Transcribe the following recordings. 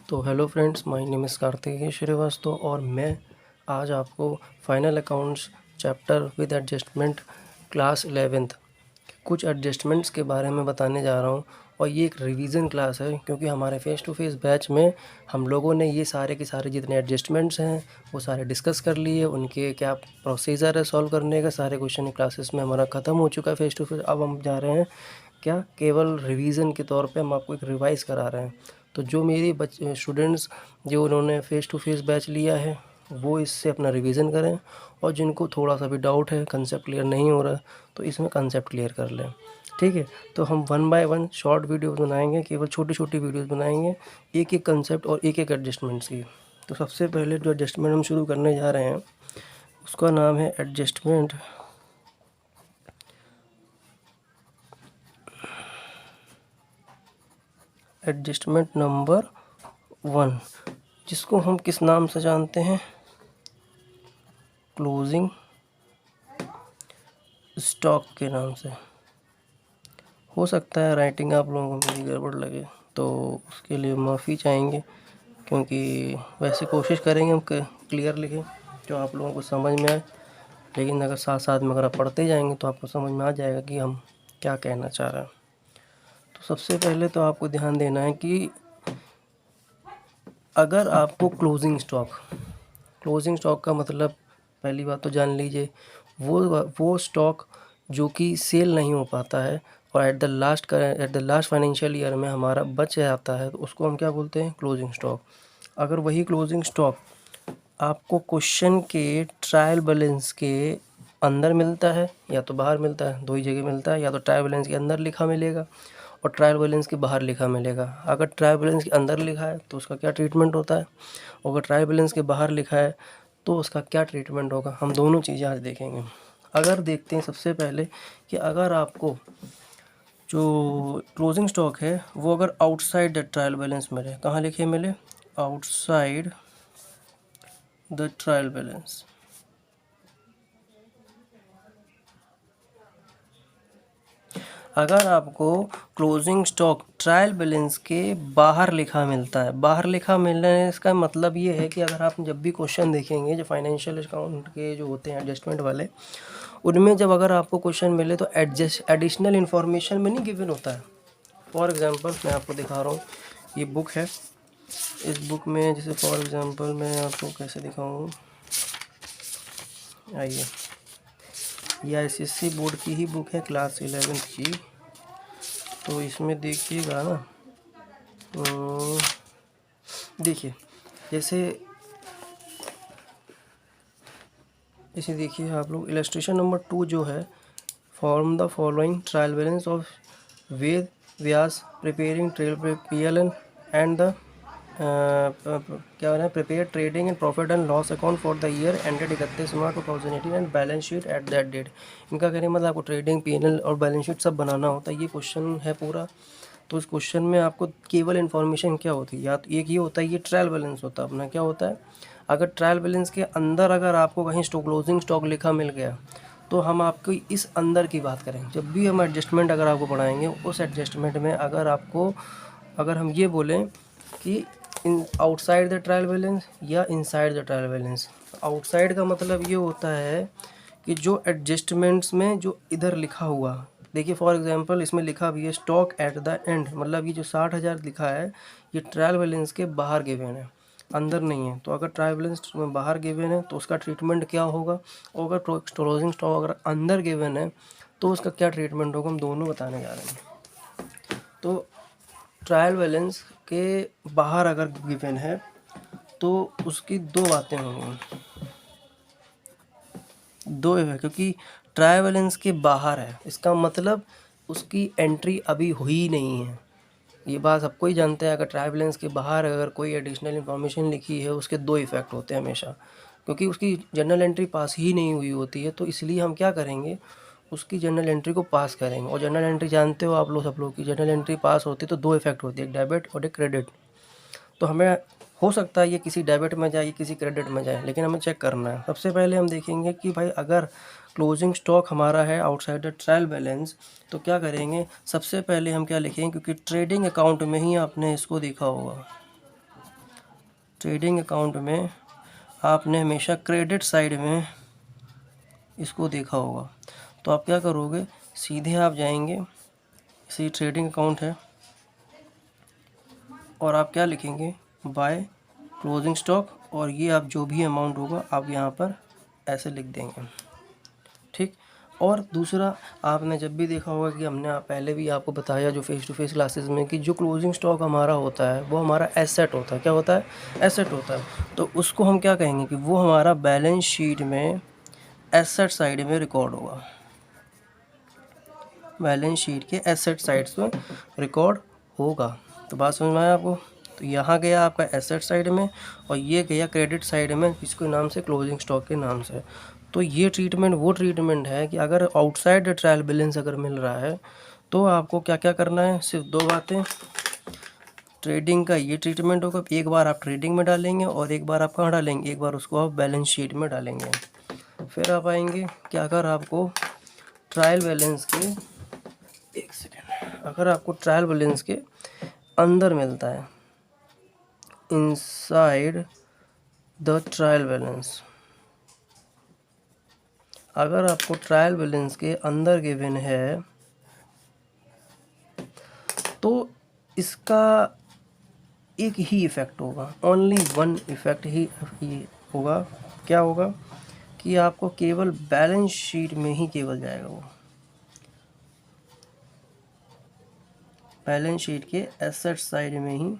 तो hello friends, my name is Kartikeya Shrivastava और मैं आज आपको final accounts chapter with adjustment class 11th कुछ एडजस्टमेंट्स के बारे में बताने जा रहा हूँ। और ये एक रिवीजन क्लास है क्योंकि हमारे फेस टू फेस बैच में हम लोगों ने ये सारे के सारे जितने एडजस्टमेंट्स हैं वो सारे डिस्कस कर लिए। उनके क्या प्रोसीजर है सॉल्व करने का, सारे क्वेश्चन क्लासेस में हमारा ख़त्म हो चुका है फेस टू फेस। अब हम जा रहे हैं क्या केवल रिवीजन के तौर पे हम आपको एक रिवाइज करा रहे हैं। तो जो मेरी स्टूडेंट्स जो उन्होंने फ़ेस टू फेस बैच लिया है वो इससे अपना रिवीजन करें, और जिनको थोड़ा सा भी डाउट है, कंसेप्ट क्लियर नहीं हो रहा, तो इसमें कंसेप्ट क्लियर कर लें। ठीक है, तो हम 1 बाय 1 शॉर्ट वीडियोस बनाएंगे, केवल छोटी छोटी वीडियोस बनाएंगे एक एक कंसेप्ट और एक एक एडजस्टमेंट्स की। तो सबसे पहले जो एडजस्टमेंट हम शुरू करने जा रहे हैं उसका नाम है एडजस्टमेंट नंबर 1, जिसको हम किस नाम से जानते हैं, क्लोजिंग स्टॉक के नाम से। हो सकता है राइटिंग आप लोगों को मेरी गड़बड़ लगे, तो उसके लिए माफ़ी चाहेंगे, क्योंकि वैसे कोशिश करेंगे हम क्लियर लिखें जो आप लोगों को समझ में आए। लेकिन अगर साथ साथ में अगर आप पढ़ते जाएंगे तो आपको समझ में आ जाएगा कि हम क्या कहना चाह रहे हैं। तो सबसे पहले तो आपको ध्यान देना है कि अगर आपको क्लोजिंग स्टॉक का मतलब, पहली बात तो जान लीजिए, वो स्टॉक जो कि सेल नहीं हो पाता है और at the last financial year में हमारा बच जाता है, तो उसको हम क्या बोलते हैं, क्लोजिंग स्टॉक। अगर वही क्लोजिंग स्टॉक आपको क्वेश्चन के ट्रायल बैलेंस के अंदर मिलता है या तो बाहर मिलता है, दो ही जगह मिलता है, या तो ट्रायल बैलेंस के अंदर लिखा मिलेगा और ट्रायल बैलेंस के बाहर लिखा मिलेगा। अगर ट्रायल बैलेंस के अंदर लिखा है तो उसका क्या ट्रीटमेंट होता है, और अगर ट्रायल बैलेंस के बाहर लिखा है तो उसका क्या ट्रीटमेंट होगा, हम दोनों चीज़ें आज देखेंगे। अगर देखते हैं सबसे पहले कि अगर आपको जो क्लोजिंग स्टॉक है वो अगर आउटसाइड द ट्रायल बैलेंस मिले, कहाँ लिखे मिले, आउटसाइड द ट्रायल बैलेंस। अगर आपको क्लोजिंग स्टॉक ट्रायल बैलेंस के बाहर लिखा मिलता है, बाहर लिखा मिलने इसका मतलब ये है कि अगर आप जब भी क्वेश्चन देखेंगे जो फाइनेंशियल अकाउंट के जो होते हैं एडजस्टमेंट वाले, उनमें जब अगर आपको क्वेश्चन मिले तो एडिशनल इन्फॉर्मेशन में नहीं गिवन होता है। फॉर एग्जांपल मैं आपको दिखा रहा हूँ, ये बुक है, इस बुक में जैसे फॉर एग्जांपल मैं आपको कैसे दिखाऊँ, आइए, यह एसएससी बोर्ड की ही बुक है, क्लास 11th की। तो इसमें देखिएगा ना, देखिए जैसे देखिए आप लोग, इलस्ट्रेशन नंबर 2 जो है, form the following trial balance of Ved Vyas preparing trail PLN and the क्या है, prepare trading and profit and loss account for the year ended 31 March 2018 and balance sheet at that date. इनका कहने मतलब आपको trading PNL और balance sheet सब बनाना होता है, ये क्वेश्चन है पूरा। तो इस क्वेश्चन में आपको केवल इन्फॉर्मेशन क्या होती है, या तो एक ये होता है, ये ट्रायल बैलेंस होता है अपना, क्या होता है, अगर ट्रायल बैलेंस के अंदर अगर आपको कहीं क्लोजिंग स्टॉक लिखा मिल गया तो हम आपको इस अंदर की बात करें। जब भी हम एडजस्टमेंट अगर आपको पढ़ाएंगे, उस एडजस्टमेंट में अगर हम ये बोलें कि in outside the trial balance या inside the trial balance, outside का मतलब ये होता है कि जो एडजस्टमेंट्स में जो इधर लिखा हुआ, देखिए फॉर एग्जांपल इसमें लिखा भी है स्टॉक एट द एंड, मतलब ये जो 60,000 लिखा है ये ट्रायल बैलेंस के बाहर गिवन है, अंदर नहीं है। तो अगर ट्रायल बैलेंस में बाहर गिवन है तो उसका ट्रीटमेंट क्या होगा, और अगर क्लोजिंग स्टॉक अगर अंदर गिवन है तो उसका क्या ट्रीटमेंट होगा, हम दोनों बताने जा रहे हैं। तो ट्रायल बैलेंस के बाहर अगर गिवन है तो उसकी दो बातें होंगी, दो है, क्योंकि ट्रायल बैलेंस के बाहर है इसका मतलब उसकी एंट्री अभी हुई नहीं है। ये बात सबको ही जानते हैं, अगर ट्रायल बैलेंस के बाहर अगर कोई एडिशनल इन्फॉर्मेशन लिखी है उसके दो इफ़ेक्ट होते हैं हमेशा, क्योंकि उसकी जर्नल एंट्री पास ही नहीं हुई होती है। तो इसलिए हम क्या करेंगे, उसकी जर्नल एंट्री को पास करेंगे। और जर्नल एंट्री जानते हो आप लोग, सब लोग की जर्नल एंट्री पास होती है तो दो इफेक्ट होती है, एक डेबिट और एक क्रेडिट। तो हमें हो सकता है ये किसी डेबिट में जाए, किसी क्रेडिट में जाए, लेकिन हमें चेक करना है। सबसे पहले हम देखेंगे कि भाई अगर क्लोजिंग स्टॉक हमारा है आउटसाइड द ट्रायल बैलेंस, तो क्या करेंगे, सबसे पहले हम क्या लिखेंगे, क्योंकि ट्रेडिंग अकाउंट में ही आपने इसको देखा होगा, ट्रेडिंग अकाउंट में आपने हमेशा क्रेडिट साइड में इसको देखा होगा। तो आप क्या करोगे, सीधे आप जाएंगे, इसी ट्रेडिंग अकाउंट है, और आप क्या लिखेंगे, बाय क्लोजिंग स्टॉक, और ये आप जो भी अमाउंट होगा आप यहाँ पर ऐसे लिख देंगे, ठीक। और दूसरा, आपने जब भी देखा होगा कि हमने पहले भी आपको बताया जो फेस टू फेस क्लासेस में, कि जो क्लोजिंग स्टॉक हमारा होता है वो हमारा एसेट होता है। क्या होता है, एसेट होता है। तो उसको हम क्या कहेंगे कि वो हमारा बैलेंस शीट में एसेट साइड में रिकॉर्ड होगा, बैलेंस शीट के एसेट साइड में रिकॉर्ड होगा। तो बात समझ में आया आपको। तो यहाँ गया आपका एसेट साइड में, और ये गया क्रेडिट साइड में, किसके नाम से, क्लोजिंग स्टॉक के नाम से। तो ये ट्रीटमेंट वो ट्रीटमेंट है कि अगर आउटसाइड ट्रायल बैलेंस अगर मिल रहा है तो आपको क्या क्या करना है, सिर्फ दो बातें। ट्रेडिंग का ये ट्रीटमेंट होगा, एक बार आप ट्रेडिंग में डालेंगे और एक बार आप कहाँ डालेंगे, एक बार उसको आप बैलेंस शीट में डालेंगे। फिर आप आएंगे कि अगर आपको ट्रायल बैलेंस के, एक सेकेंड, अगर आपको ट्रायल बैलेंस के अंदर मिलता है, इनसाइड द ट्रायल बैलेंस, अगर आपको ट्रायल बैलेंस के अंदर गिवन है तो इसका एक ही इफ़ेक्ट होगा, ओनली वन इफ़ेक्ट ही होगा। क्या होगा कि आपको केवल बैलेंस शीट में ही केवल जाएगा, वो बैलेंस शीट के एसेट साइड में ही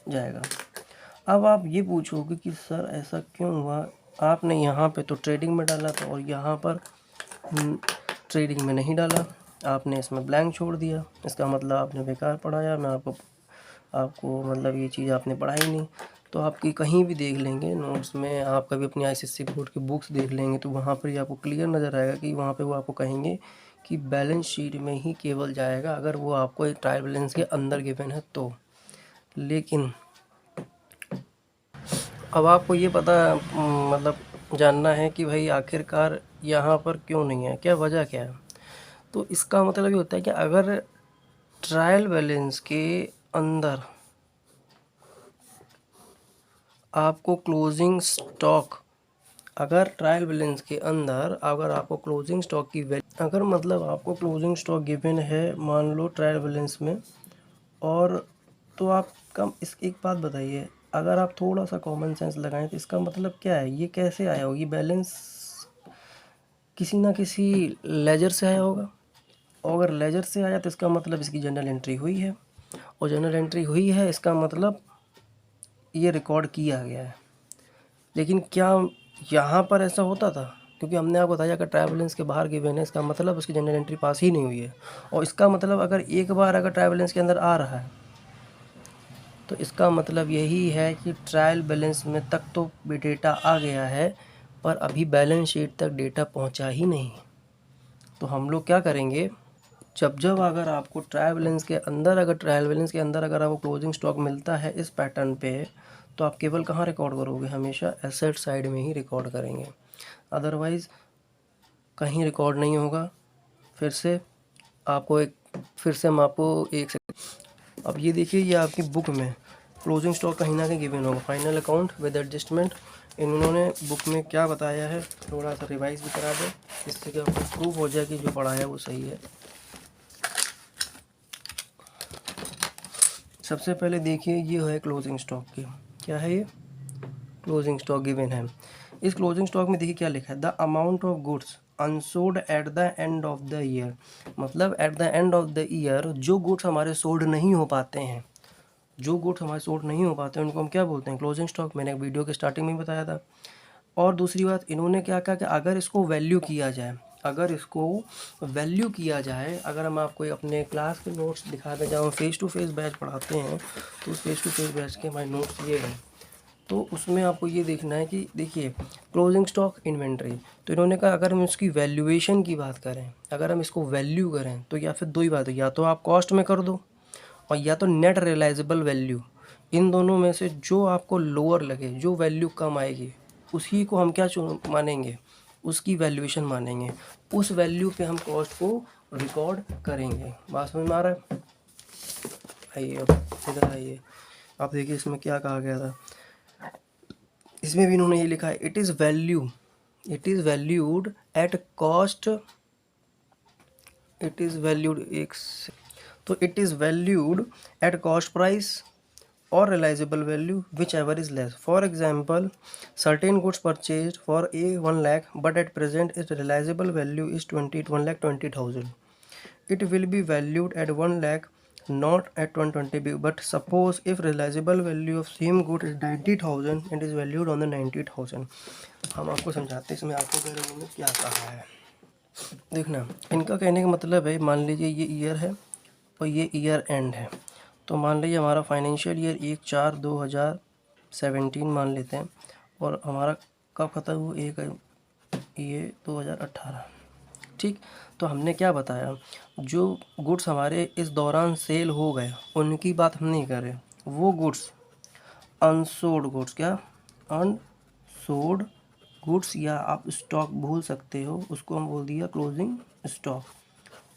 जाएगा। अब आप ये पूछोगे कि सर ऐसा क्यों हुआ, आपने यहाँ पे तो ट्रेडिंग में डाला था और यहाँ पर ट्रेडिंग में नहीं डाला, आपने इसमें ब्लैंक छोड़ दिया, इसका मतलब आपने बेकार पढ़ाया। मैं आपको मतलब ये चीज़ आपने पढ़ाई नहीं। तो आपकी कहीं भी देख लेंगे नोट्स में, आप कभी अपनी आईसीएससी बोर्ड की बुक्स देख लेंगे तो वहाँ पर ही आपको क्लियर नज़र आएगा कि वहाँ पे वो आपको कहेंगे कि बैलेंस शीट में ही केवल जाएगा अगर वो आपको एक ट्रायल बैलेंस के अंदर गिवन है तो। लेकिन अब आपको ये पता मतलब जानना है कि भाई आखिरकार यहाँ पर क्यों नहीं है, क्या वजह क्या है। तो इसका मतलब ये होता है कि अगर ट्रायल बैलेंस के अंदर आपको क्लोजिंग स्टॉक, अगर ट्रायल बैलेंस के अंदर अगर आपको क्लोजिंग स्टॉक की अगर मतलब आपको क्लोजिंग स्टॉक गिवन है मान लो ट्रायल बैलेंस में, और तो आप कम इस एक बात बताइए, अगर आप थोड़ा सा कॉमन सेंस लगाएं तो इसका मतलब क्या है, ये कैसे आया होगा, ये बैलेंस किसी ना किसी लेजर से आया होगा, और अगर लेजर से आया तो इसका मतलब इसकी जनरल एंट्री हुई है, और जनरल एंट्री हुई है इसका मतलब ये रिकॉर्ड किया गया है। लेकिन क्या यहाँ पर ऐसा होता था, क्योंकि हमने आपको बताया कि ट्रायल बैलेंस के बाहर गिवन है, इसका मतलब उसकी जनरल एंट्री पास ही नहीं हुई है। और इसका मतलब अगर एक बार अगर ट्रायल बैलेंस के अंदर आ रहा है तो इसका मतलब यही है कि ट्रायल बैलेंस में तक तो डेटा आ गया है पर अभी बैलेंस शीट तक डेटा पहुंचा ही नहीं। तो हम लोग क्या करेंगे, जब अगर आपको ट्रायल बैलेंस के अंदर अगर आपको क्लोजिंग स्टॉक मिलता है इस पैटर्न पे, तो आप केवल कहाँ रिकॉर्ड करोगे, हमेशा एसेट साइड में ही रिकॉर्ड करेंगे, अदरवाइज़ कहीं रिकॉर्ड नहीं होगा। फिर से हम आपको एक सेकंड, अब ये देखिए, ये आपकी बुक में क्लोजिंग स्टॉक कहीं ना कहीं गिवन होगा, फाइनल अकाउंट विद एडजस्टमेंट। इन्होंने बुक में क्या बताया है थोड़ा सा रिवाइज भी करा दो, जिससे कि आपको प्रूफ हो जाए कि जो पढ़ा है वो सही है। सबसे पहले देखिए, ये है क्लोजिंग स्टॉक की, क्या है ये, क्लोजिंग स्टॉक गिवन है। इस क्लोजिंग स्टॉक में देखिए क्या लिखा है, the amount of goods unsold at the end of the year, मतलब at the end of the year जो गुड्स हमारे सोल्ड नहीं हो पाते हैं, उनको हम क्या बोलते हैं, क्लोजिंग स्टॉक। मैंने एक वीडियो के स्टार्टिंग में बताया था। और दूसरी बात इन्होंने क्या कहा कि अगर इसको वैल्यू किया जाए, अगर हम आपको अपने क्लास के नोट्स दिखाते जहाँ हम फेस टू फेस बैच पढ़ाते हैं, तो उस फेस टू फेस बैच के हमारे नोट्स ये हैं। तो उसमें आपको ये देखना है कि देखिए क्लोजिंग स्टॉक इन्वेंट्री, तो इन्होंने कहा अगर हम इसकी वैल्यूएशन की बात करें, अगर हम इसको वैल्यू करें तो या फिर दो ही बात है, या तो आप कॉस्ट में कर दो और या तो नेट रियलाइजेबल वैल्यू, इन दोनों में से जो आपको लोअर लगे, जो वैल्यू कम आएगी उसी को हम क्या मानेंगे, उसकी वैल्यूएशन मानेंगे, उस वैल्यू पे हम कॉस्ट को रिकॉर्ड करेंगे। बात समझ में आ रहा है, आइए अब इधर आइए। आप देखिए इसमें क्या कहा गया था, इसमें भी इन्होंने ये लिखा है, it is valued at cost, it is valued तो it is valued at cost price or realizable value whichever is less. For example, certain goods purchased for a 1 lakh but at present its realizable value is 1,20,000. It will be valued at 1 lakh not at 120, but suppose if realizable value of same good is 90,000 and is valued on the 90,000. हम आपको समझाते हैं इसमें आपको paragraph में क्या कहा है। देखना, इनका कहने का मतलब है, मान लीजिए ये ईयर है और ये ईयर एंड है, तो मान लीजिए हमारा फाइनेंशियल ईयर 1/4/2017 मान लेते हैं, और हमारा कब ख़त्म हुआ, ये 2018, ठीक। तो हमने क्या बताया, जो गुड्स हमारे इस दौरान सेल हो गए उनकी बात हम नहीं कर रहे, वो गुड्स अनसोल्ड गुड्स, क्या अनसोल्ड गुड्स, या आप स्टॉक भूल सकते हो, उसको हम बोल दिया क्लोजिंग स्टॉक।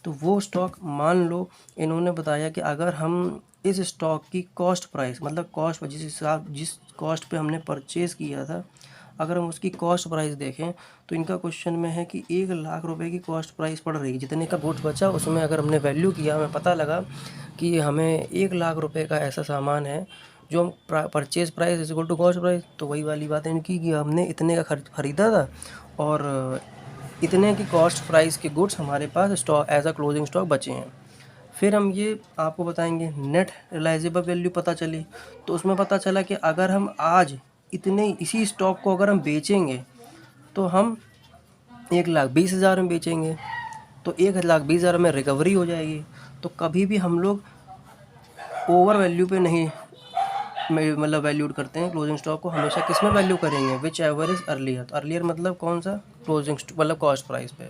तो वो स्टॉक, मान लो इन्होंने बताया कि अगर हम इस स्टॉक की कॉस्ट प्राइस, मतलब कॉस्ट जिस कॉस्ट पे हमने परचेज़ किया था, अगर हम उसकी कॉस्ट प्राइस देखें तो इनका क्वेश्चन में है कि 1,00,000 रुपए की कॉस्ट प्राइस पड़ रही है, जितने का गुड्स बचा उसमें अगर हमने वैल्यू किया, हमें पता लगा कि हमें 1,00,000 रुपए का ऐसा सामान है जो हम purchase price is equal to cost price, तो वही वाली बात है इनकी कि हमने इतने का खरीदा था और इतने की कॉस्ट प्राइस के गुड्स हमारे पास stock as a closing stock बचे हैं। फिर हम ये आपको बताएंगे नेट रियलाइजेबल वैल्यू पता चली, तो उसमें पता चला कि अगर हम आज इतने इसी स्टॉक को अगर हम बेचेंगे तो हम 1,20,000 में बेचेंगे, तो 1,20,000 में रिकवरी हो जाएगी। तो कभी भी हम लोग ओवर वैल्यू पे नहीं मतलब वैल्यूड करते हैं क्लोजिंग स्टॉक को, हमेशा किस में वैल्यू करेंगे, विच एवर इज़ अर्लियर। तो अर्लियर मतलब कौन सा, क्लोजिंग मतलब कॉस्ट प्राइस पे,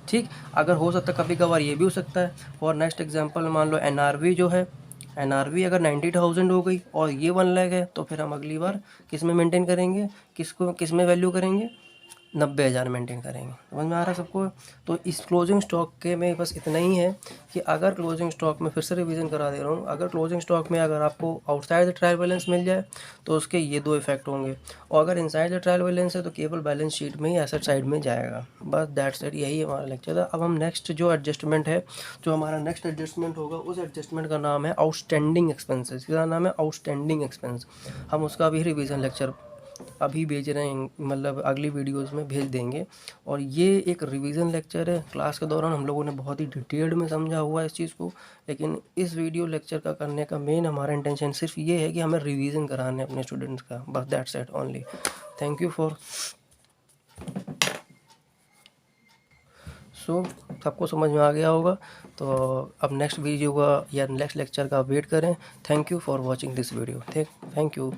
ठीक। अगर हो सकता है कभी कभार ये भी हो सकता है। फॉर नेक्स्ट एग्जांपल मान लो NRV जो है, NRV अगर 90,000 हो गई और ये 1 लाख है, तो फिर हम अगली बार किस में मेंटेन करेंगे, किस में वैल्यू करेंगे, 90,000 मेंटेन करेंगे। समझ में आ रहा है सबको। तो इस क्लोजिंग स्टॉक के में बस इतना ही है कि अगर क्लोजिंग स्टॉक में, फिर से रिवीजन करा दे रहा हूँ, अगर क्लोजिंग स्टॉक में अगर आपको आउटसाइड द ट्रायल बैलेंस मिल जाए तो उसके ये 2 इफेक्ट होंगे, और अगर इनसाइड द ट्रायल बैलेंस है तो केवल बैलेंस शीट में ही एसेट साइड में जाएगा। बस दैट्स इट, यही हमारा लेक्चर था। अब हम नेक्स्ट जो एडजस्टमेंट है, जो हमारा नेक्स्ट एडजस्टमेंट होगा, उस एडजस्टमेंट का नाम है आउटस्टैंडिंग एक्सपेंसेस। इसका नाम है आउटस्टैंडिंग एक्सपेंस। हम उसका भी रिवीजन लेक्चर अभी भेज रहे हैं, मतलब अगली वीडियोस में भेज देंगे। और ये एक रिवीजन लेक्चर है, क्लास के दौरान हम लोगों ने बहुत ही डिटेल्ड में समझा हुआ है इस चीज़ को, लेकिन इस वीडियो लेक्चर का करने का मेन हमारा इंटेंशन सिर्फ ये है कि हमें रिवीजन कराना है अपने स्टूडेंट्स का, बस that's it only. Thank you for सबको समझ में आ गया होगा। तो अब नेक्स्ट वीडियो का या नेक्स्ट लेक्चर का वेट करें। Thank you for watching this video. Thank you.